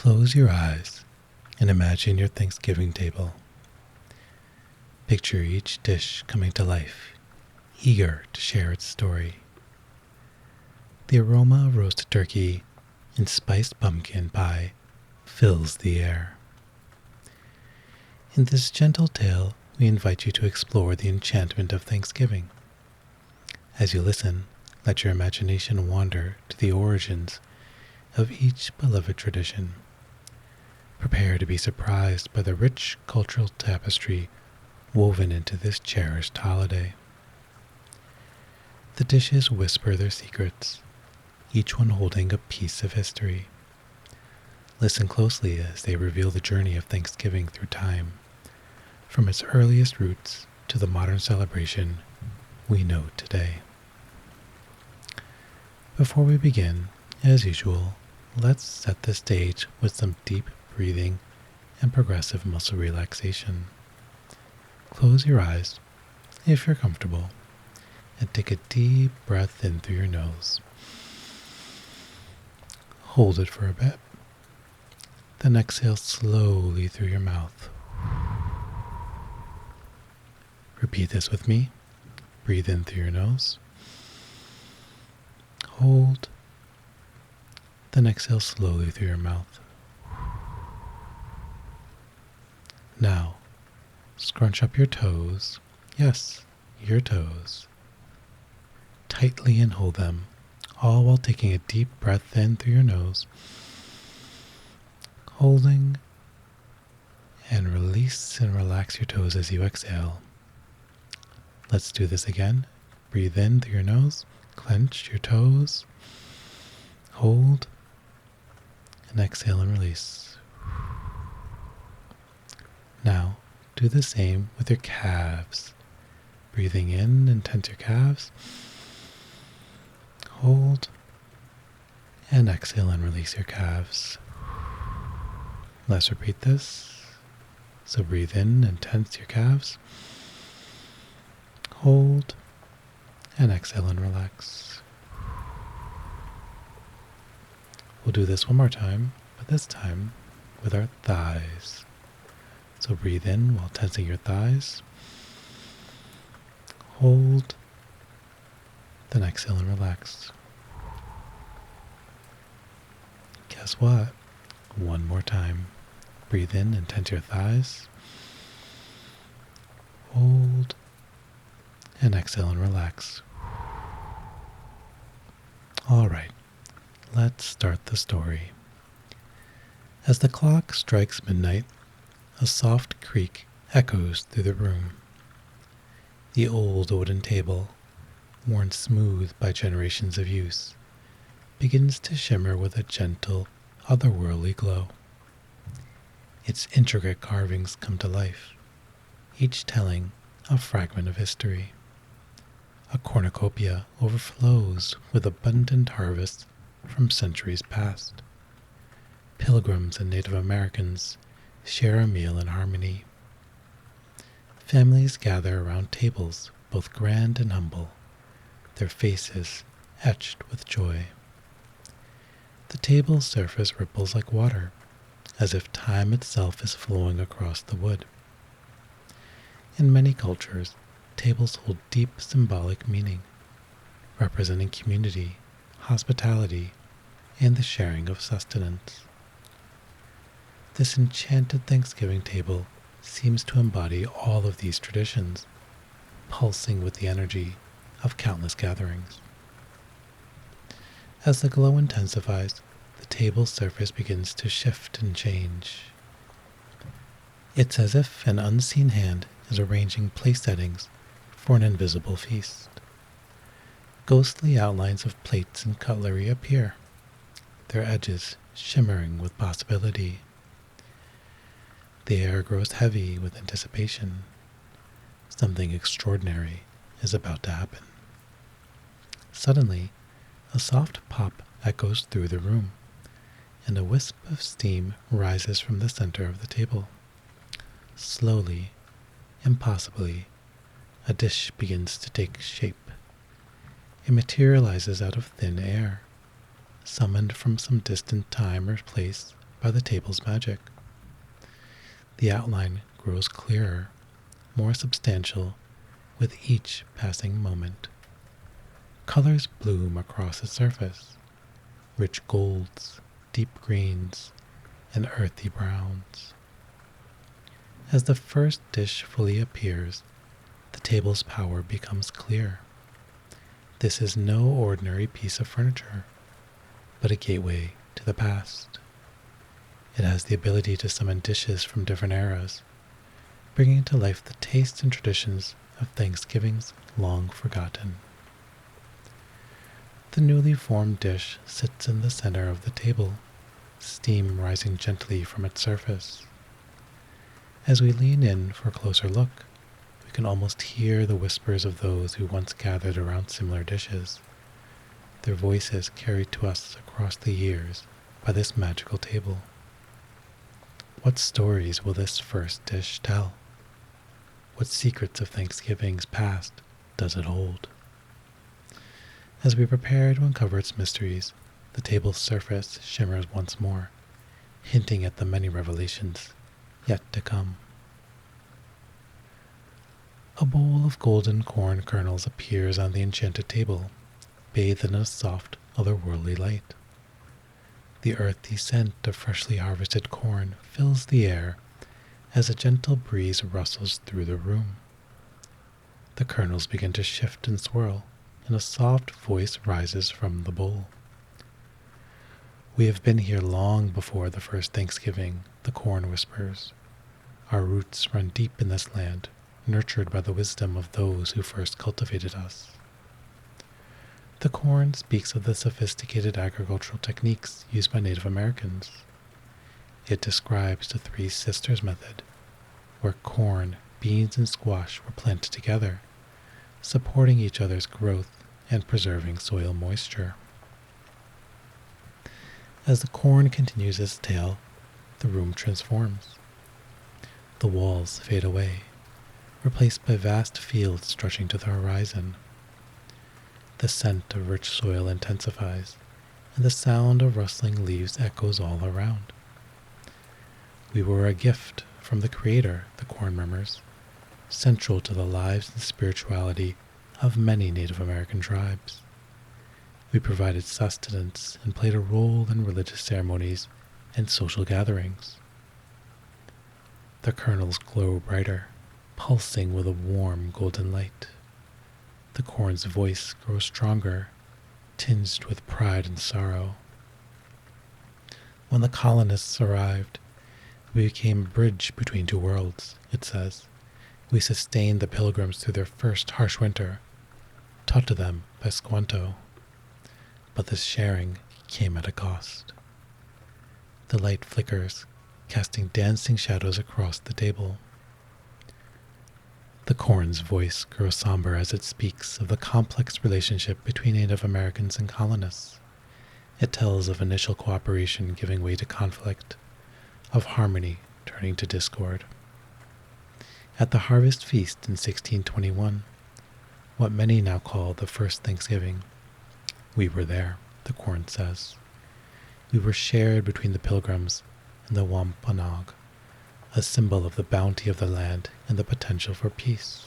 Close your eyes and imagine your Thanksgiving table. Picture each dish coming to life, eager to share its story. The aroma of roasted turkey and spiced pumpkin pie fills the air. In this gentle tale, we invite you to explore the enchantment of Thanksgiving. As you listen, let your imagination wander to the origins of each beloved tradition. Prepare to be surprised by the rich cultural tapestry woven into this cherished holiday. The dishes whisper their secrets, each one holding a piece of history. Listen closely as they reveal the journey of Thanksgiving through time, from its earliest roots to the modern celebration we know today. Before we begin, as usual, let's set the stage with some deep breathing and progressive muscle relaxation. Close your eyes, if you're comfortable, and take a deep breath in through your nose. Hold it for a bit, then exhale slowly through your mouth. Repeat this with me. Breathe in through your nose. Hold, then exhale slowly through your mouth. Now, scrunch up your toes. Yes, your toes. Tightly and hold them, all while taking a deep breath in through your nose. Holding, and release and relax your toes as you exhale. Let's do this again. Breathe in through your nose, clench your toes, hold, and exhale and release. Now, do the same with your calves. Breathing in and tense your calves, hold, and exhale and release your calves. Let's repeat this. So breathe in and tense your calves, hold, and exhale and relax. We'll do this one more time, but this time with our thighs. So breathe in while tensing your thighs, hold, then exhale and relax. Guess what? One more time. Breathe in and tense your thighs, hold, and exhale and relax. All right, let's start the story. As the clock strikes midnight, a soft creak echoes through the room. The old wooden table, worn smooth by generations of use, begins to shimmer with a gentle, otherworldly glow. Its intricate carvings come to life, each telling a fragment of history. A cornucopia overflows with abundant harvests from centuries past. Pilgrims and Native Americans share a meal in harmony. Families gather around tables, both grand and humble, their faces etched with joy. The table's surface ripples like water, as if time itself is flowing across the wood. In many cultures, tables hold deep symbolic meaning, representing community, hospitality, and the sharing of sustenance. This enchanted Thanksgiving table seems to embody all of these traditions, pulsing with the energy of countless gatherings. As the glow intensifies, the table's surface begins to shift and change. It's as if an unseen hand is arranging place settings for an invisible feast. Ghostly outlines of plates and cutlery appear, their edges shimmering with possibility. The air grows heavy with anticipation. Something extraordinary is about to happen. Suddenly, a soft pop echoes through the room, and a wisp of steam rises from the center of the table. Slowly, impossibly, a dish begins to take shape. It materializes out of thin air, summoned from some distant time or place by the table's magic. The outline grows clearer, more substantial with each passing moment. Colors bloom across its surface, rich golds, deep greens, and earthy browns. As the first dish fully appears, the table's power becomes clear. This is no ordinary piece of furniture, but a gateway to the past. It has the ability to summon dishes from different eras, bringing to life the tastes and traditions of Thanksgivings long forgotten. The newly formed dish sits in the center of the table, steam rising gently from its surface. As we lean in for a closer look, we can almost hear the whispers of those who once gathered around similar dishes, their voices carried to us across the years by this magical table. What stories will this first dish tell? What secrets of Thanksgiving's past does it hold? As we prepare to uncover its mysteries, the table's surface shimmers once more, hinting at the many revelations yet to come. A bowl of golden corn kernels appears on the enchanted table, bathed in a soft, otherworldly light. The earthy scent of freshly harvested corn fills the air as a gentle breeze rustles through the room. The kernels begin to shift and swirl, and a soft voice rises from the bowl. We have been here long before the first Thanksgiving, the corn whispers. Our roots run deep in this land, nurtured by the wisdom of those who first cultivated us. The corn speaks of the sophisticated agricultural techniques used by Native Americans. It describes the Three Sisters method, where corn, beans, and squash were planted together, supporting each other's growth and preserving soil moisture. As the corn continues its tale, the room transforms. The walls fade away, replaced by vast fields stretching to the horizon. The scent of rich soil intensifies, and the sound of rustling leaves echoes all around. We were a gift from the Creator, the corn murmurs, central to the lives and spirituality of many Native American tribes. We provided sustenance and played a role in religious ceremonies and social gatherings. The kernels glow brighter, pulsing with a warm golden light. The corn's voice grows stronger, tinged with pride and sorrow. When the colonists arrived, we became a bridge between two worlds, it says. We sustained the pilgrims through their first harsh winter, taught to them by Squanto. But this sharing came at a cost. The light flickers, casting dancing shadows across the table. The corn's voice grows somber as it speaks of the complex relationship between Native Americans and colonists. It tells of initial cooperation giving way to conflict, of harmony turning to discord. At the harvest feast in 1621, what many now call the first Thanksgiving, we were there, the corn says. We were shared between the pilgrims and the Wampanoag, a symbol of the bounty of the land and the potential for peace.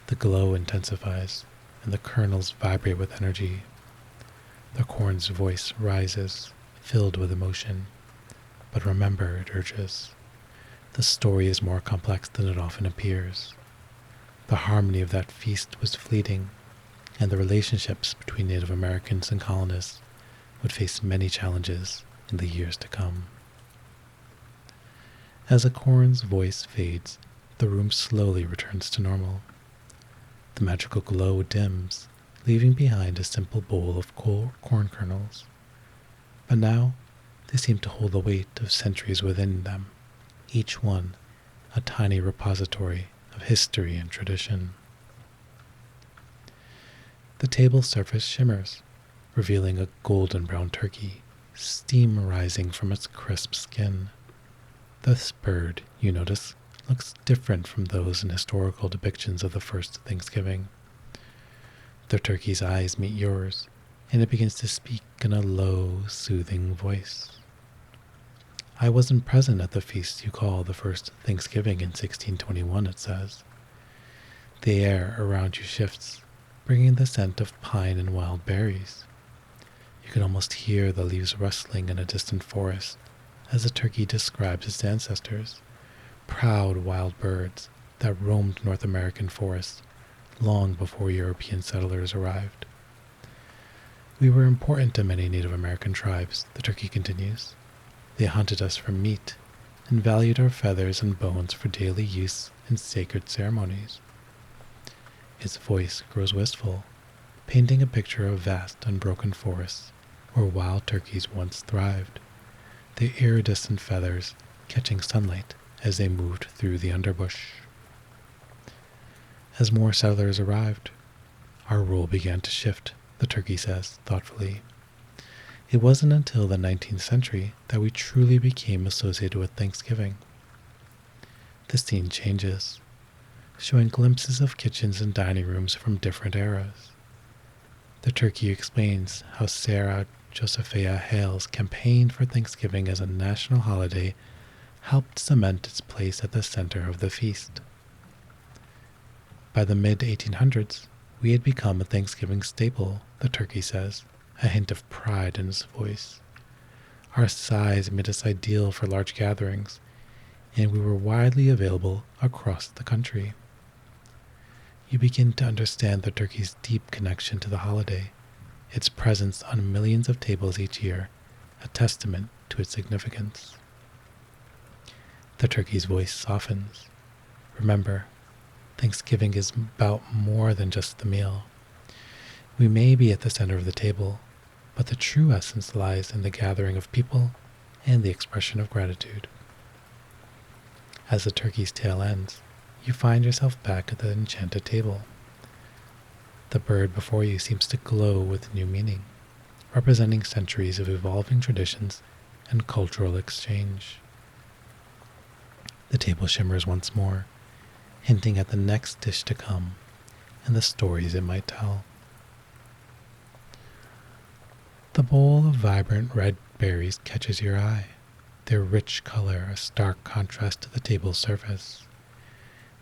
The glow intensifies, and the kernels vibrate with energy. The corn's voice rises, filled with emotion. But remember, it urges, the story is more complex than it often appears. The harmony of that feast was fleeting, and the relationships between Native Americans and colonists would face many challenges in the years to come. As the corn's voice fades, the room slowly returns to normal. The magical glow dims, leaving behind a simple bowl of corn kernels. But now, they seem to hold the weight of centuries within them, each one a tiny repository of history and tradition. The table's surface shimmers, revealing a golden brown turkey, steam rising from its crisp skin. This bird, you notice, looks different from those in historical depictions of the first Thanksgiving. The turkey's eyes meet yours, and it begins to speak in a low, soothing voice. I wasn't present at the feast you call the first Thanksgiving in 1621, it says. The air around you shifts, bringing the scent of pine and wild berries. You can almost hear the leaves rustling in a distant forest as the turkey describes its ancestors, proud wild birds that roamed North American forests long before European settlers arrived. We were important to many Native American tribes, the turkey continues. They hunted us for meat and valued our feathers and bones for daily use in sacred ceremonies. Its voice grows wistful, painting a picture of vast unbroken forests where wild turkeys once thrived, their iridescent feathers catching sunlight as they moved through the underbush. As more settlers arrived, our role began to shift, the turkey says thoughtfully. It wasn't until the 19th century that we truly became associated with Thanksgiving. The scene changes, showing glimpses of kitchens and dining rooms from different eras. The turkey explains how Sarah Josephia Hale's campaign for Thanksgiving as a national holiday helped cement its place at the center of the feast. By the mid-1800s, we had become a Thanksgiving staple, the turkey says, a hint of pride in his voice. Our size made us ideal for large gatherings, and we were widely available across the country. You begin to understand the turkey's deep connection to the holiday, its presence on millions of tables each year, a testament to its significance. The turkey's voice softens. Remember, Thanksgiving is about more than just the meal. We may be at the center of the table, but the true essence lies in the gathering of people and the expression of gratitude. As the turkey's tale ends, you find yourself back at the enchanted table. The bird before you seems to glow with new meaning, representing centuries of evolving traditions and cultural exchange. The table shimmers once more, hinting at the next dish to come and the stories it might tell. The bowl of vibrant red berries catches your eye, their rich color a stark contrast to the table's surface.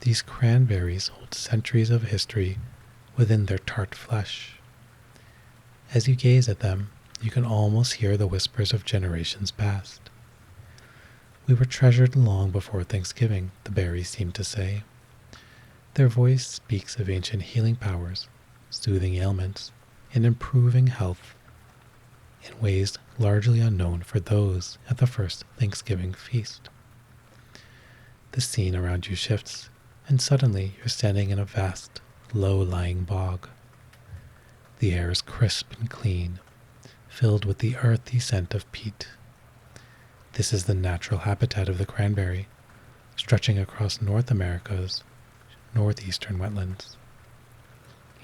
These cranberries hold centuries of history within their tart flesh. As you gaze at them, you can almost hear the whispers of generations past. We were treasured long before Thanksgiving, the berries seem to say. Their voice speaks of ancient healing powers, soothing ailments, and improving health in ways largely unknown for those at the first Thanksgiving feast. The scene around you shifts, and suddenly you're standing in a vast, low-lying bog. The air is crisp and clean, filled with the earthy scent of peat. This is the natural habitat of the cranberry, stretching across North America's northeastern wetlands.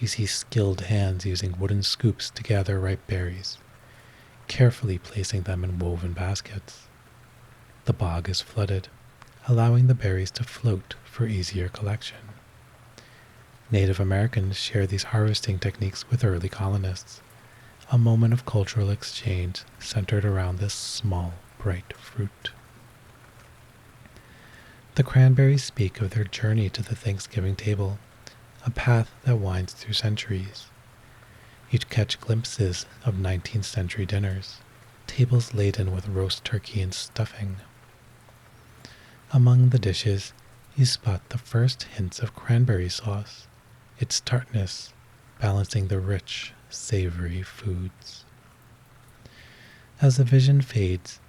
You see skilled hands using wooden scoops to gather ripe berries, carefully placing them in woven baskets. The bog is flooded, allowing the berries to float for easier collection. Native Americans share these harvesting techniques with early colonists, a moment of cultural exchange centered around this small, bright fruit. The cranberries speak of their journey to the Thanksgiving table, a path that winds through centuries. You'd catch glimpses of 19th century dinners, tables laden with roast turkey and stuffing. Among the dishes, you spot the first hints of cranberry sauce, its tartness balancing the rich, savory foods. As the vision fades,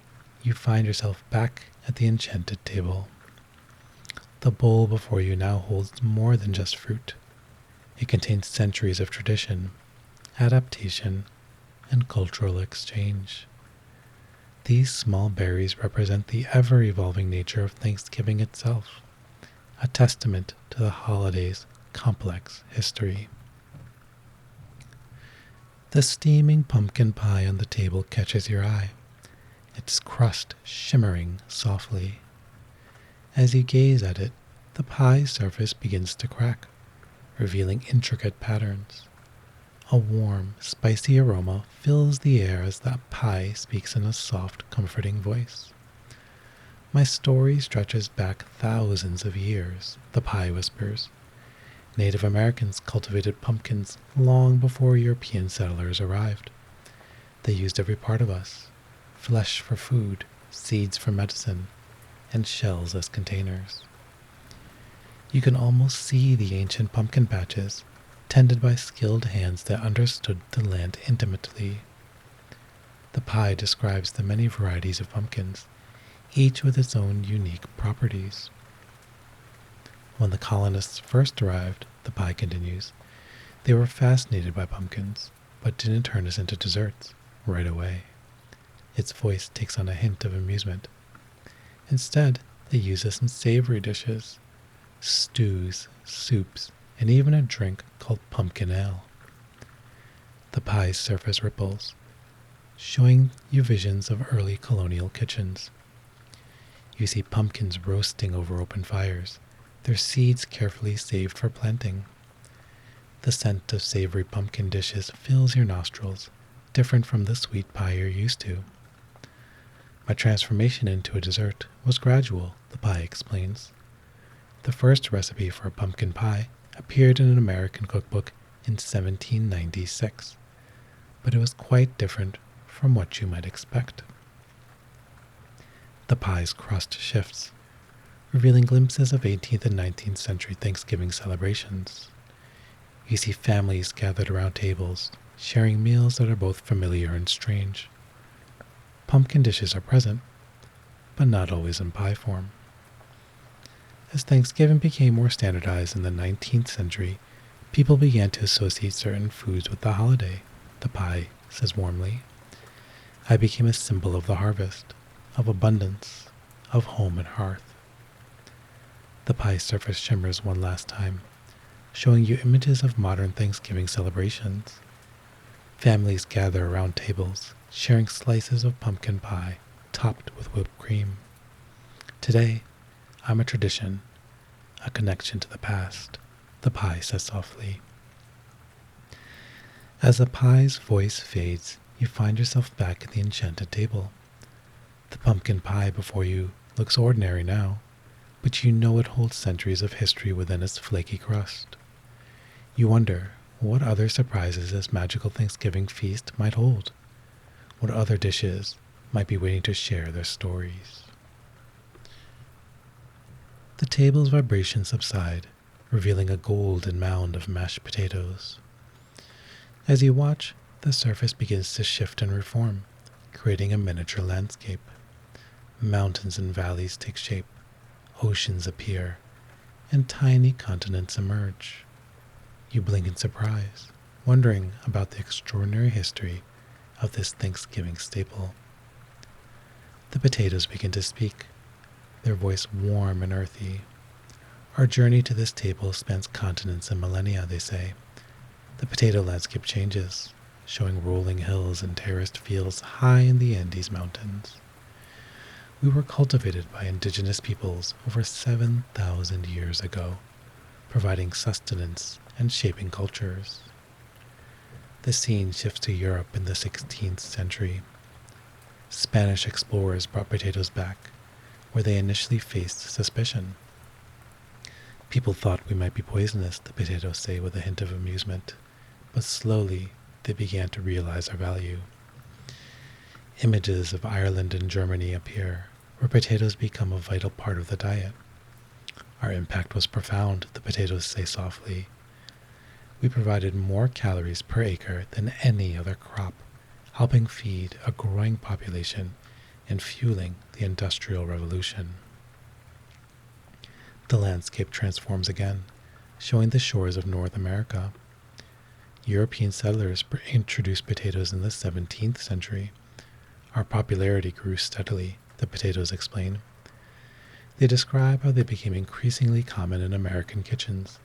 you find yourself back at the enchanted table. The bowl before you now holds more than just fruit. It contains centuries of tradition, adaptation, and cultural exchange. These small berries represent the ever-evolving nature of Thanksgiving itself, a testament to the holiday's complex history. The steaming pumpkin pie on the table catches your eye, its crust shimmering softly. As you gaze at it, the pie's surface begins to crack, revealing intricate patterns. A warm, spicy aroma fills the air as that pie speaks in a soft, comforting voice. My story stretches back thousands of years, the pie whispers. Native Americans cultivated pumpkins long before European settlers arrived. They used every part of us: flesh for food, seeds for medicine, and shells as containers. You can almost see the ancient pumpkin patches, tended by skilled hands that understood the land intimately. The pie describes the many varieties of pumpkins, each with its own unique properties. When the colonists first arrived, the pie continues, they were fascinated by pumpkins, but didn't turn us into desserts right away. Its voice takes on a hint of amusement. Instead, they use us in savory dishes, stews, soups, and even a drink called pumpkin ale. The pie's surface ripples, showing you visions of early colonial kitchens. You see pumpkins roasting over open fires, their seeds carefully saved for planting. The scent of savory pumpkin dishes fills your nostrils, different from the sweet pie you're used to. My transformation into a dessert was gradual, the pie explains. The first recipe for a pumpkin pie appeared in an American cookbook in 1796, but it was quite different from what you might expect. The pie's crust shifts, revealing glimpses of 18th and 19th century Thanksgiving celebrations. You see families gathered around tables, sharing meals that are both familiar and strange. Pumpkin dishes are present, but not always in pie form. As Thanksgiving became more standardized in the 19th century, people began to associate certain foods with the holiday, the pie says warmly. I became a symbol of the harvest, of abundance, of home and hearth. The pie's surface shimmers one last time, showing you images of modern Thanksgiving celebrations. Families gather around tables, sharing slices of pumpkin pie topped with whipped cream. Today, I'm a tradition, a connection to the past, the pie says softly. As the pie's voice fades, you find yourself back at the enchanted table. The pumpkin pie before you looks ordinary now, but you know it holds centuries of history within its flaky crust. You wonder what other surprises this magical Thanksgiving feast might hold, what other dishes might be waiting to share their stories. The table's vibrations subside, revealing a golden mound of mashed potatoes. As you watch, the surface begins to shift and reform, creating a miniature landscape. Mountains and valleys take shape, oceans appear, and tiny continents emerge. You blink in surprise, wondering about the extraordinary history of this Thanksgiving staple. The potatoes begin to speak, their voice warm and earthy. Our journey to this table spans continents and millennia, they say. The potato landscape changes, showing rolling hills and terraced fields high in the Andes Mountains. We were cultivated by indigenous peoples over 7,000 years ago, providing sustenance and shaping cultures. The scene shifts to Europe in the 16th century. Spanish explorers brought potatoes back, where they initially faced suspicion. People thought we might be poisonous, the potatoes say with a hint of amusement, but slowly they began to realize our value. Images of Ireland and Germany appear, where potatoes become a vital part of the diet. Our impact was profound, the potatoes say softly. We provided more calories per acre than any other crop, helping feed a growing population and fueling the Industrial Revolution. The landscape transforms again, showing the shores of North America. European settlers introduced potatoes in the 17th century. Our popularity grew steadily, the potatoes explain. They describe how they became increasingly common in American kitchens,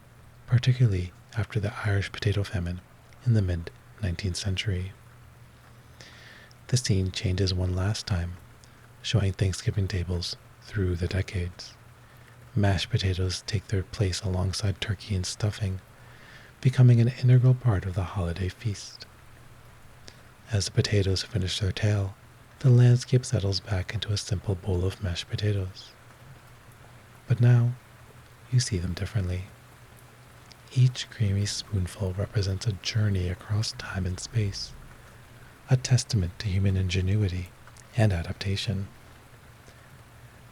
particularly after the Irish potato famine in the mid-19th century. The scene changes one last time, showing Thanksgiving tables through the decades. Mashed potatoes take their place alongside turkey and stuffing, becoming an integral part of the holiday feast. As the potatoes finish their tale, the landscape settles back into a simple bowl of mashed potatoes. But now, you see them differently. Each creamy spoonful represents a journey across time and space, a testament to human ingenuity and adaptation.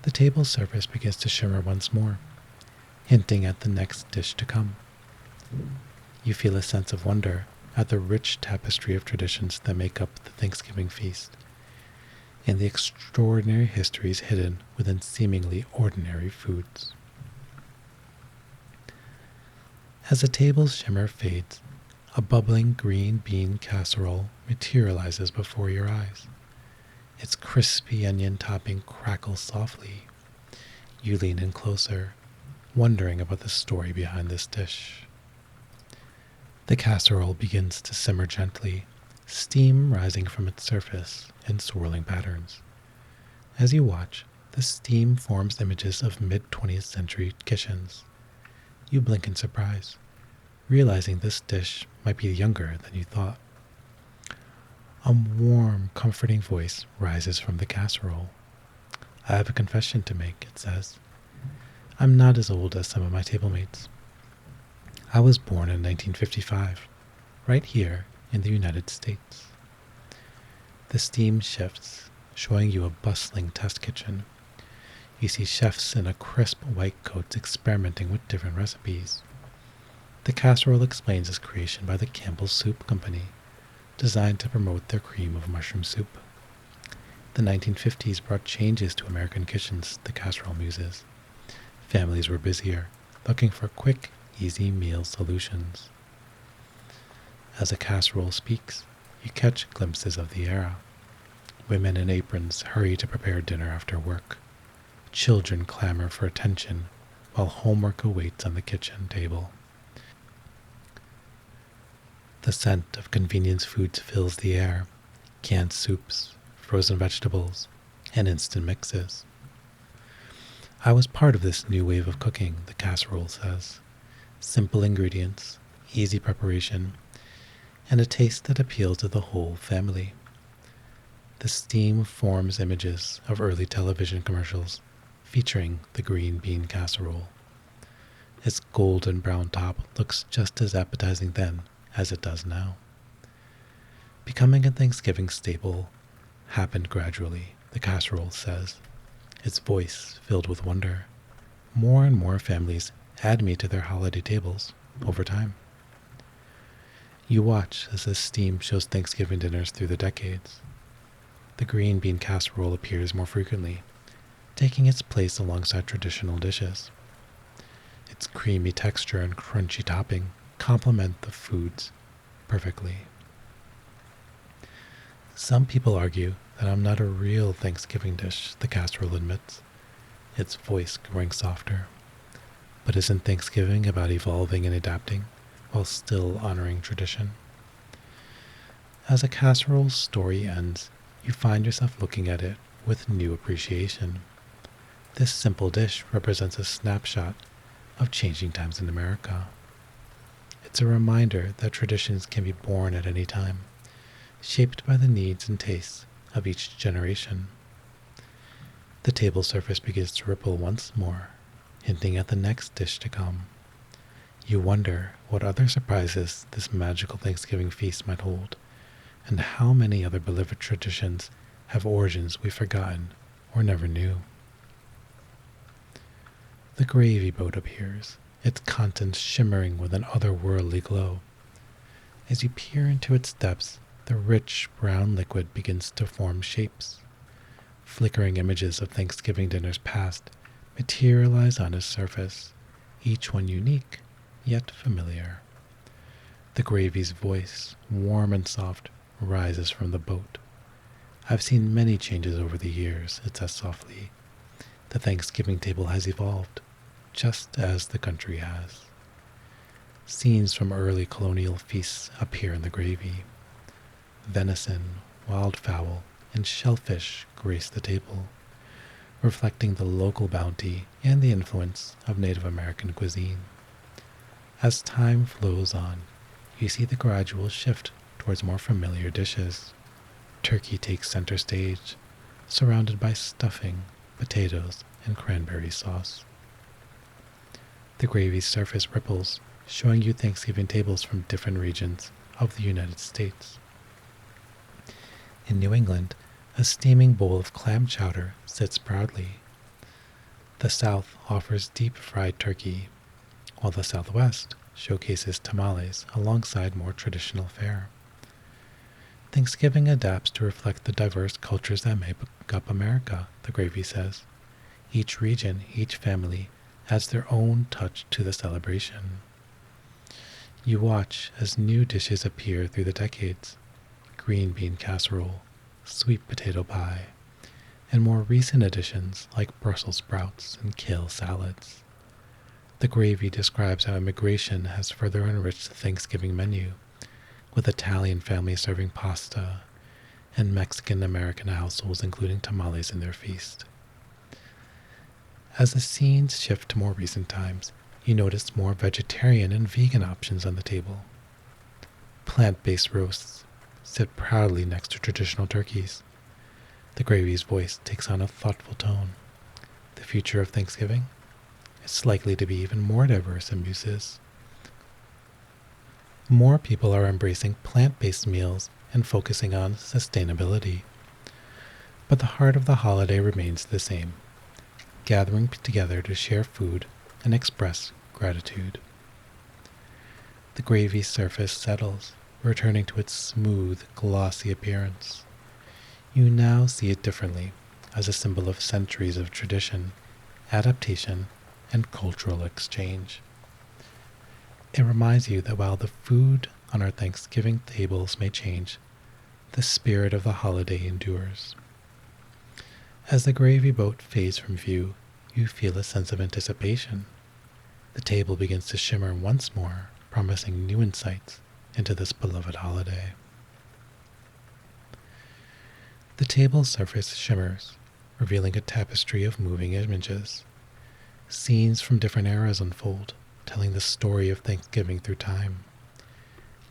The table surface begins to shimmer once more, hinting at the next dish to come. You feel a sense of wonder at the rich tapestry of traditions that make up the Thanksgiving feast, and the extraordinary histories hidden within seemingly ordinary foods. As the table's shimmer fades, a bubbling green bean casserole materializes before your eyes. Its crispy onion topping crackles softly. You lean in closer, wondering about the story behind this dish. The casserole begins to simmer gently, steam rising from its surface in swirling patterns. As you watch, the steam forms images of mid-20th century kitchens. You blink in surprise, realizing this dish might be younger than you thought. A warm, comforting voice rises from the casserole. "I have a confession to make," it says. "I'm not as old as some of my tablemates. I was born in 1955, right here in the United States." The steam shifts, showing you a bustling test kitchen. You see chefs in a crisp white coats experimenting with different recipes. The casserole explains its creation by the Campbell's Soup Company, designed to promote their cream of mushroom soup. The 1950s brought changes to American kitchens, the casserole muses. Families were busier, looking for quick, easy meal solutions. As the casserole speaks, you catch glimpses of the era. Women in aprons hurry to prepare dinner after work. Children clamor for attention while homework awaits on the kitchen table. The scent of convenience foods fills the air: canned soups, frozen vegetables, and instant mixes. "I was part of this new wave of cooking," the casserole says. "Simple ingredients, easy preparation, and a taste that appeals to the whole family." The steam forms images of early television commercials featuring the green bean casserole. Its golden brown top looks just as appetizing then as it does now. Becoming a Thanksgiving staple happened gradually, the casserole says, its voice filled with wonder. More and more families add meat to their holiday tables over time. You watch as this steam shows Thanksgiving dinners through the decades. The green bean casserole appears more frequently, taking its place alongside traditional dishes. Its creamy texture and crunchy topping complement the foods perfectly. Some people argue that I'm not a real Thanksgiving dish, the casserole admits, its voice growing softer. But isn't Thanksgiving about evolving and adapting while still honoring tradition? As a casserole's story ends, you find yourself looking at it with new appreciation. This simple dish represents a snapshot of changing times in America. It's a reminder that traditions can be born at any time, shaped by the needs and tastes of each generation. The table surface begins to ripple once more, hinting at the next dish to come. You wonder what other surprises this magical Thanksgiving feast might hold, and how many other beloved traditions have origins we've forgotten or never knew. The gravy boat appears, its contents shimmering with an otherworldly glow. As you peer into its depths, the rich brown liquid begins to form shapes. Flickering images of Thanksgiving dinners past materialize on its surface, each one unique, yet familiar. The gravy's voice, warm and soft, rises from the boat. "I've seen many changes over the years," it says softly. "The Thanksgiving table has evolved, just as the country has." Scenes from early colonial feasts appear in the gravy. Venison, wildfowl, and shellfish grace the table, reflecting the local bounty and the influence of Native American cuisine. As time flows on, you see the gradual shift towards more familiar dishes. turkey takes center stage, surrounded by stuffing, potatoes, and cranberry sauce. The gravy's surface ripples, showing you Thanksgiving tables from different regions of the United States. In New England, a steaming bowl of clam chowder sits proudly. The South offers deep-fried turkey, while the Southwest showcases tamales alongside more traditional fare. Thanksgiving adapts to reflect the diverse cultures that make up America, the gravy says. Each region, each family, adds their own touch to the celebration. You watch as new dishes appear through the decades: green bean casserole, sweet potato pie, and more recent additions like Brussels sprouts and kale salads. The gravy describes how immigration has further enriched the Thanksgiving menu, with Italian families serving pasta and Mexican-American households including tamales in their feast. As the scenes shift to more recent times, you notice more vegetarian and vegan options on the table. Plant-based roasts sit proudly next to traditional turkeys. The gravy's voice takes on a thoughtful tone. The future of Thanksgiving is likely to be even more diverse and muses. More people are embracing plant-based meals and focusing on sustainability. But the heart of the holiday remains the same: gathering together to share food and express gratitude. The gravy's surface settles, returning to its smooth, glossy appearance. You now see it differently, as a symbol of centuries of tradition, adaptation, and cultural exchange. It reminds you that while the food on our Thanksgiving tables may change, the spirit of the holiday endures. As the gravy boat fades from view, you feel a sense of anticipation. The table begins to shimmer once more, promising new insights into this beloved holiday. The table's surface shimmers, revealing a tapestry of moving images. Scenes from different eras unfold, telling the story of Thanksgiving through time.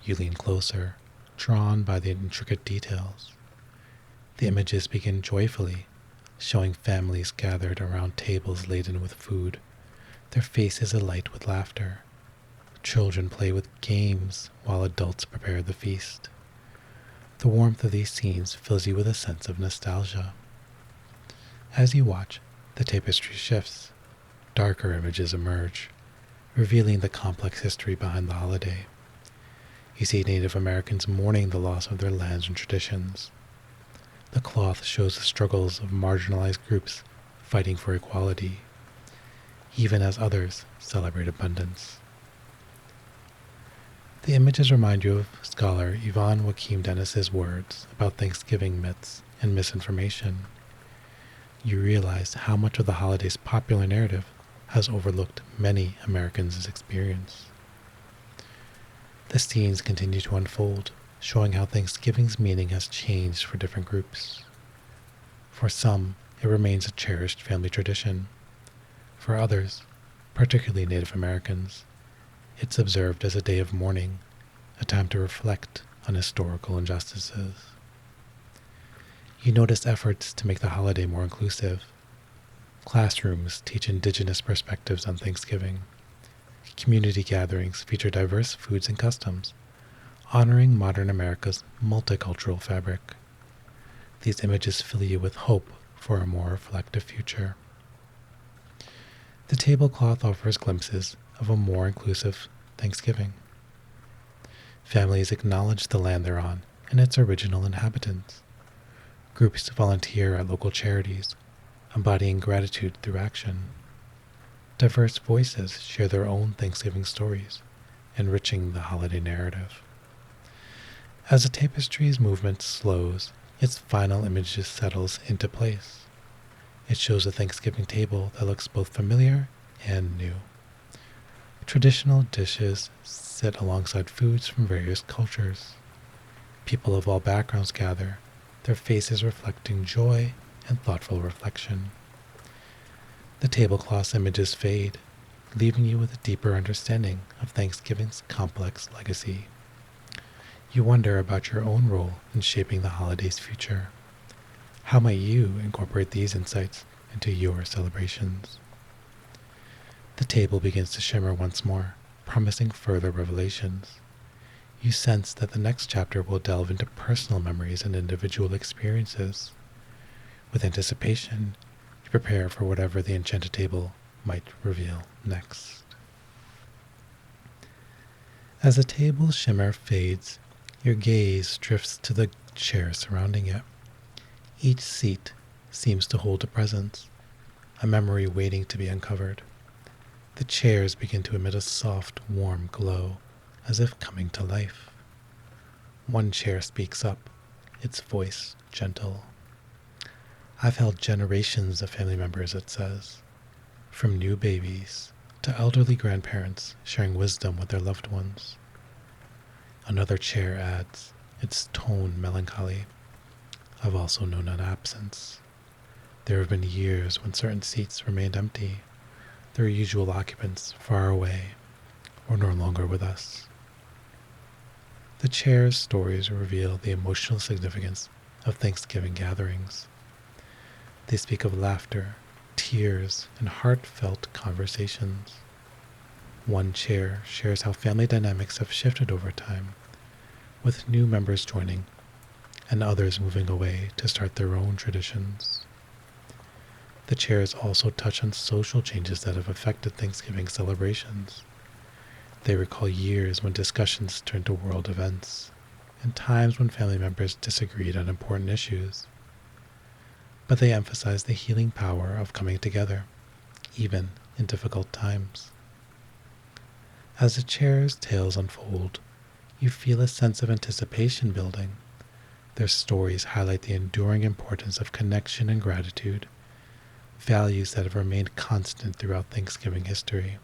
You lean closer, drawn by the intricate details. The images begin joyfully, showing families gathered around tables laden with food, their faces alight with laughter. Children play with games while adults prepare the feast. The warmth of these scenes fills you with a sense of nostalgia. As you watch, the tapestry shifts. Darker images emerge, revealing the complex history behind the holiday. You see Native Americans mourning the loss of their lands and traditions. The cloth shows the struggles of marginalized groups fighting for equality, even as others celebrate abundance. The images remind you of scholar Yvonne Joachim Dennis's words about Thanksgiving myths and misinformation. You realize how much of the holiday's popular narrative has overlooked many Americans' experience. The scenes continue to unfold, showing how Thanksgiving's meaning has changed for different groups. For some, it remains a cherished family tradition. For others, particularly Native Americans, it's observed as a day of mourning, a time to reflect on historical injustices. You notice efforts to make the holiday more inclusive. Classrooms teach Indigenous perspectives on Thanksgiving. Community gatherings feature diverse foods and customs, honoring modern America's multicultural fabric. These images fill you with hope for a more reflective future. The tablecloth offers glimpses of a more inclusive Thanksgiving. Families acknowledge the land they're on and its original inhabitants. Groups volunteer at local charities, embodying gratitude through action. Diverse voices share their own Thanksgiving stories, enriching the holiday narrative. As the tapestry's movement slows, its final image settles into place. It shows a Thanksgiving table that looks both familiar and new. Traditional dishes sit alongside foods from various cultures. People of all backgrounds gather, their faces reflecting joy and thoughtful reflection. The tablecloth's images fade, leaving you with a deeper understanding of Thanksgiving's complex legacy. You wonder about your own role in shaping the holiday's future. How might you incorporate these insights into your celebrations? The table begins to shimmer once more, promising further revelations. You sense that the next chapter will delve into personal memories and individual experiences. With anticipation, you prepare for whatever the enchanted table might reveal next. As the table's shimmer fades, your gaze drifts to the chairs surrounding it. Each seat seems to hold a presence, a memory waiting to be uncovered. The chairs begin to emit a soft, warm glow, as if coming to life. One chair speaks up, its voice gentle. I've held generations of family members, it says, from new babies to elderly grandparents sharing wisdom with their loved ones. Another chair adds, its tone melancholy. I've also known an absence. There have been years when certain seats remained empty, their usual occupants far away or no longer with us. The chair's stories reveal the emotional significance of Thanksgiving gatherings. They speak of laughter, tears, and heartfelt conversations. One chair shares how family dynamics have shifted over time, with new members joining and others moving away to start their own traditions. The chairs also touch on social changes that have affected Thanksgiving celebrations. They recall years when discussions turned to world events, and times when family members disagreed on important issues. But they emphasize the healing power of coming together, even in difficult times. As the chair's tales unfold, you feel a sense of anticipation building. Their stories highlight the enduring importance of connection and gratitude, values that have remained constant throughout Thanksgiving history.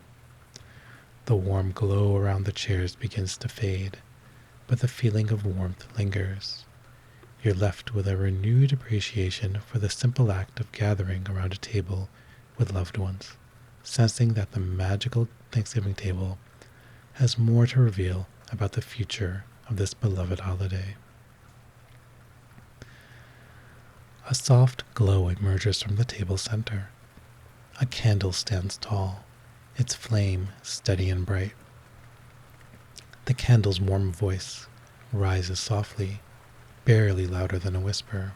The warm glow around the chairs begins to fade, but the feeling of warmth lingers. You're left with a renewed appreciation for the simple act of gathering around a table with loved ones, sensing that the magical Thanksgiving table has more to reveal about the future of this beloved holiday. A soft glow emerges from the table's center. A candle stands tall, its flame steady and bright. The candle's warm voice rises softly, barely louder than a whisper.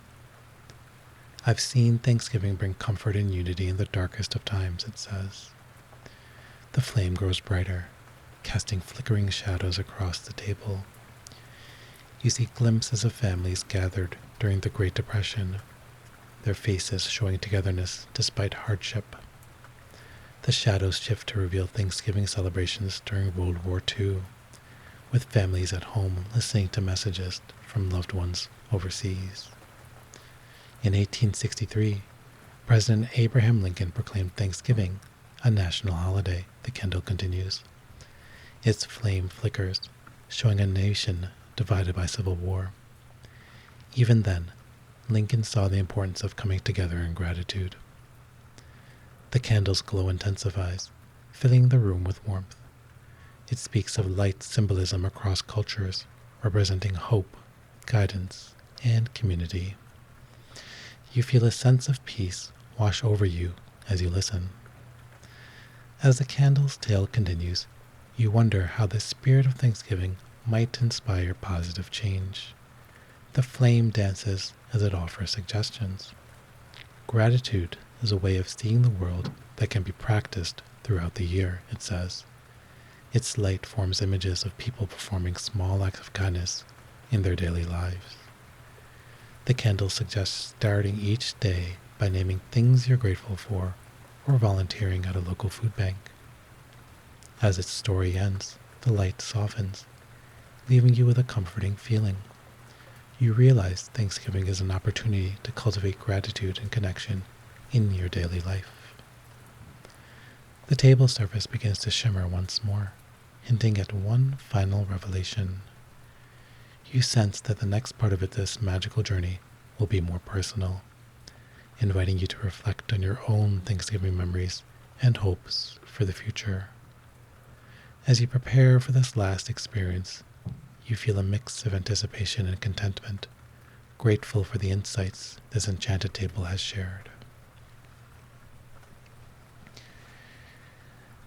I've seen Thanksgiving bring comfort and unity in the darkest of times, it says. The flame grows brighter, casting flickering shadows across the table. You see glimpses of families gathered during the Great Depression, their faces showing togetherness despite hardship. The shadows shift to reveal Thanksgiving celebrations during World War II, with families at home listening to messages from loved ones overseas. In 1863, President Abraham Lincoln proclaimed Thanksgiving a national holiday, the candle continues. Its flame flickers, showing a nation divided by civil war. Even then, Lincoln saw the importance of coming together in gratitude. The candle's glow intensifies, filling the room with warmth. It speaks of light symbolism across cultures, representing hope, guidance, and community. You feel a sense of peace wash over you as you listen. As the candle's tale continues, you wonder how the spirit of Thanksgiving might inspire positive change. The flame dances as it offers suggestions. Gratitude is a way of seeing the world that can be practiced throughout the year, it says. Its light forms images of people performing small acts of kindness in their daily lives. The candle suggests starting each day by naming things you're grateful for or volunteering at a local food bank. As its story ends, the light softens, leaving you with a comforting feeling. You realize Thanksgiving is an opportunity to cultivate gratitude and connection in your daily life. The table surface begins to shimmer once more, hinting at one final revelation. You sense that the next part of this magical journey will be more personal, inviting you to reflect on your own Thanksgiving memories and hopes for the future. As you prepare for this last experience, you feel a mix of anticipation and contentment, grateful for the insights this enchanted table has shared.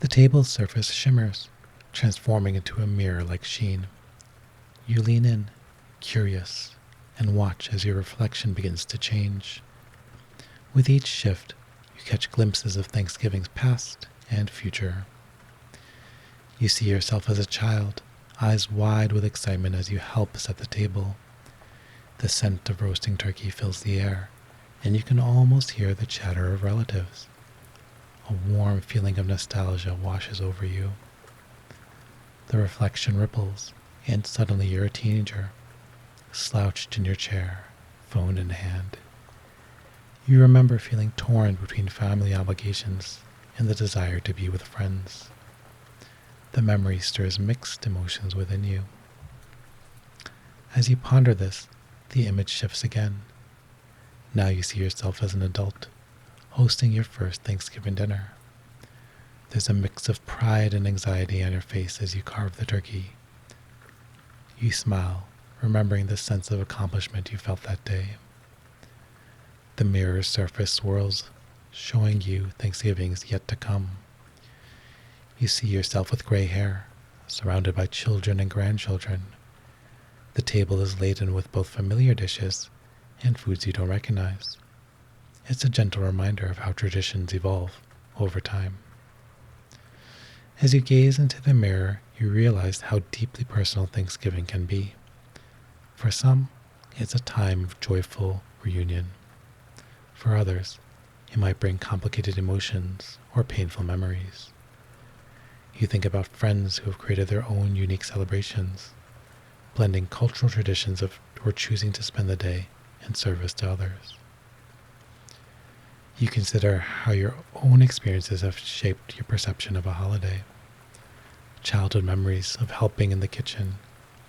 The table's surface shimmers, transforming into a mirror-like sheen. You lean in, curious, and watch as your reflection begins to change. With each shift, you catch glimpses of Thanksgiving's past and future. You see yourself as a child, eyes wide with excitement as you help set the table. The scent of roasting turkey fills the air, and you can almost hear the chatter of relatives. A warm feeling of nostalgia washes over you. The reflection ripples, and suddenly you're a teenager, slouched in your chair, phone in hand. You remember feeling torn between family obligations and the desire to be with friends. The memory stirs mixed emotions within you. As you ponder this, the image shifts again. Now you see yourself as an adult, hosting your first Thanksgiving dinner. There's a mix of pride and anxiety on your face as you carve the turkey. You smile, remembering the sense of accomplishment you felt that day. The mirror's surface swirls, showing you Thanksgiving's yet to come. You see yourself with gray hair, surrounded by children and grandchildren. The table is laden with both familiar dishes and foods you don't recognize. It's a gentle reminder of how traditions evolve over time. As you gaze into the mirror, you realize how deeply personal Thanksgiving can be. For some, it's a time of joyful reunion. For others, it might bring complicated emotions or painful memories. You think about friends who have created their own unique celebrations, blending cultural traditions or choosing to spend the day in service to others. You consider how your own experiences have shaped your perception of a holiday. Childhood memories of helping in the kitchen,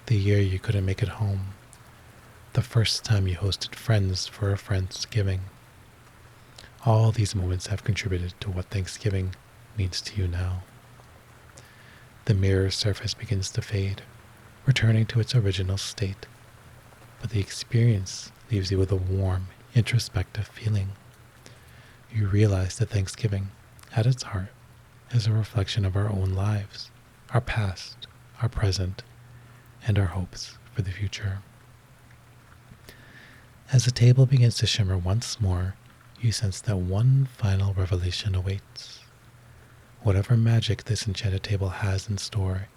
the year you couldn't make it home, the first time you hosted friends for a Friendsgiving. All these moments have contributed to what Thanksgiving means to you now. The mirror's surface begins to fade, returning to its original state, but the experience leaves you with a warm, introspective feeling. You realize that Thanksgiving, at its heart, is a reflection of our own lives, our past, our present, and our hopes for the future. As the table begins to shimmer once more, you sense that one final revelation awaits. Whatever magic this enchanted table has in store,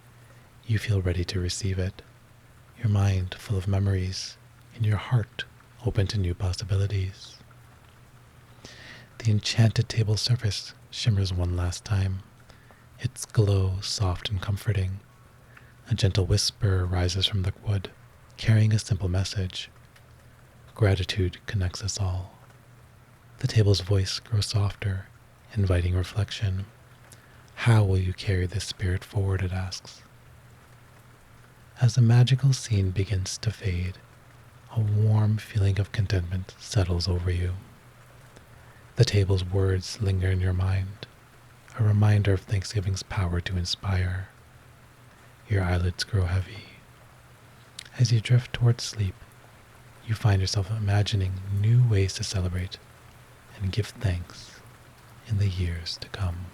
you feel ready to receive it, your mind full of memories, and your heart open to new possibilities. The enchanted table surface shimmers one last time, its glow soft and comforting. A gentle whisper rises from the wood, carrying a simple message. Gratitude connects us all. The table's voice grows softer, inviting reflection. How will you carry this spirit forward, it asks. As the magical scene begins to fade, a warm feeling of contentment settles over you. The table's words linger in your mind, a reminder of Thanksgiving's power to inspire. Your eyelids grow heavy. As you drift towards sleep, you find yourself imagining new ways to celebrate and give thanks in the years to come.